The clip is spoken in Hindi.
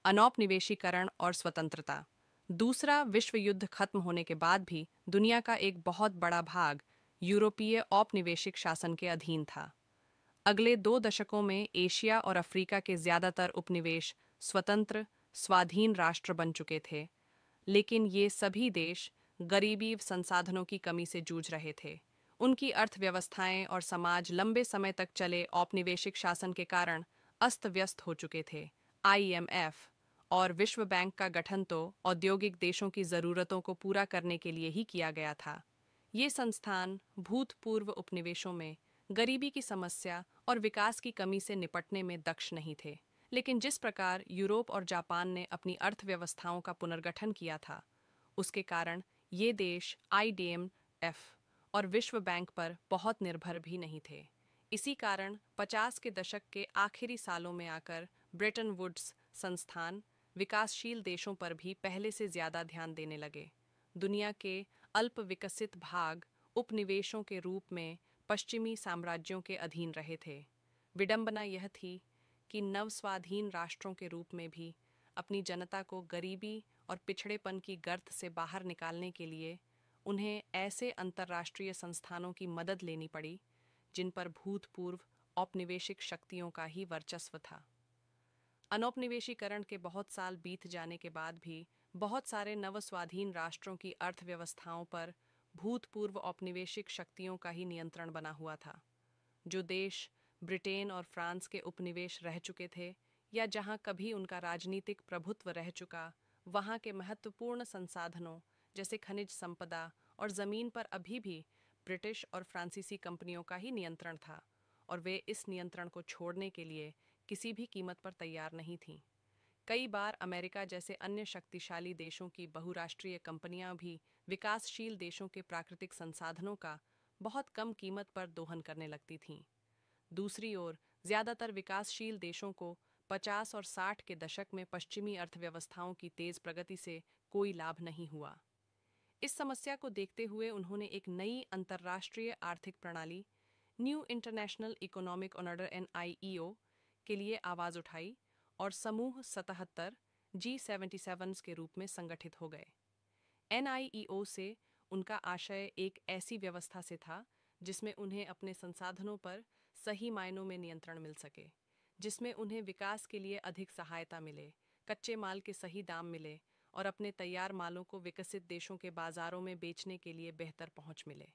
अनौपनिवेशीकरण और स्वतंत्रता। दूसरा विश्व युद्ध खत्म होने के बाद भी दुनिया का एक बहुत बड़ा भाग यूरोपीय औपनिवेशिक शासन के अधीन था। अगले 2 दशकों में एशिया और अफ्रीका के ज्यादातर उपनिवेश स्वतंत्र, स्वाधीन राष्ट्र बन चुके थे, लेकिन ये सभी देश गरीबी, संसाधनों की कमी से जूझ रहे थे। उनकी अर्थव्यवस्थाएं और समाज लंबे समय तक चले औपनिवेशिक शासन के कारण अस्त व्यस्त हो चुके थे। आईएमएफ और विश्व बैंक का गठन तो औद्योगिक देशों की जरूरतों को पूरा करने के लिए ही किया गया था। ये संस्थान भूतपूर्व उपनिवेशों में गरीबी की समस्या और विकास की कमी से निपटने में दक्ष नहीं थे। लेकिन जिस प्रकार यूरोप और जापान ने अपनी अर्थव्यवस्थाओं का पुनर्गठन किया था, उसके कारण ये देश आईडीएमएफ और विश्व बैंक पर बहुत निर्भर भी नहीं थे। इसी कारण 50 के दशक के आखिरी सालों में आकर ब्रेटन वुड्स संस्थान विकासशील देशों पर भी पहले से ज्यादा ध्यान देने लगे। दुनिया के अल्प विकसित भाग उपनिवेशों के रूप में पश्चिमी साम्राज्यों के अधीन रहे थे। विडंबना यह थी कि नवस्वाधीन राष्ट्रों के रूप में भी अपनी जनता को गरीबी और पिछड़ेपन की गर्त से बाहर निकालने के लिए उन्हें ऐसे अंतर्राष्ट्रीय संस्थानों की मदद लेनी पड़ी जिन पर भूतपूर्व औपनिवेशिक शक्तियों का ही वर्चस्व था। अनौपनिवेशीकरण के बहुत साल बीत जाने के बाद भी बहुत सारे नवस्वाधीन राष्ट्रों की अर्थव्यवस्थाओं पर भूतपूर्व औपनिवेशिक शक्तियों का ही नियंत्रण बना हुआ था। जो देश ब्रिटेन और फ्रांस के उपनिवेश रह चुके थे या जहां कभी उनका राजनीतिक प्रभुत्व रह चुका, वहां के महत्वपूर्ण संसाधनों जैसे खनिज संपदा और जमीन पर अभी भी ब्रिटिश और फ्रांसीसी कंपनियों का ही नियंत्रण था, और वे इस नियंत्रण को छोड़ने के लिए किसी भी कीमत पर तैयार नहीं थीं। कई बार अमेरिका जैसे अन्य शक्तिशाली देशों की बहुराष्ट्रीय कंपनियां भी विकासशील देशों के प्राकृतिक संसाधनों का बहुत कम कीमत पर दोहन करने लगती थीं। दूसरी ओर ज्यादातर विकासशील देशों को 50 और 60 के दशक में पश्चिमी अर्थव्यवस्थाओं की तेज प्रगति से कोई लाभ नहीं हुआ। इस समस्या को देखते हुए उन्होंने एक नई अंतर्राष्ट्रीय आर्थिक प्रणाली, new international economic order (NIEO) के लिए आवाज उठाई और समूह 77 G77 के रूप में संगठित हो गए। NIEO से उनका आशय एक ऐसी व्यवस्था से था जिसमें उन्हें अपने संसाधनों पर सही मायनों में नियंत्रण मिल सके, जिसमें उन्हें विकास के लिए अधिक सहायता मिले, कच्चे माल के सही दाम मिले और अपने तैयार मालों को विकसित देशों के बाजारों में बेचने के लिए बेहतर पहुंच मिले।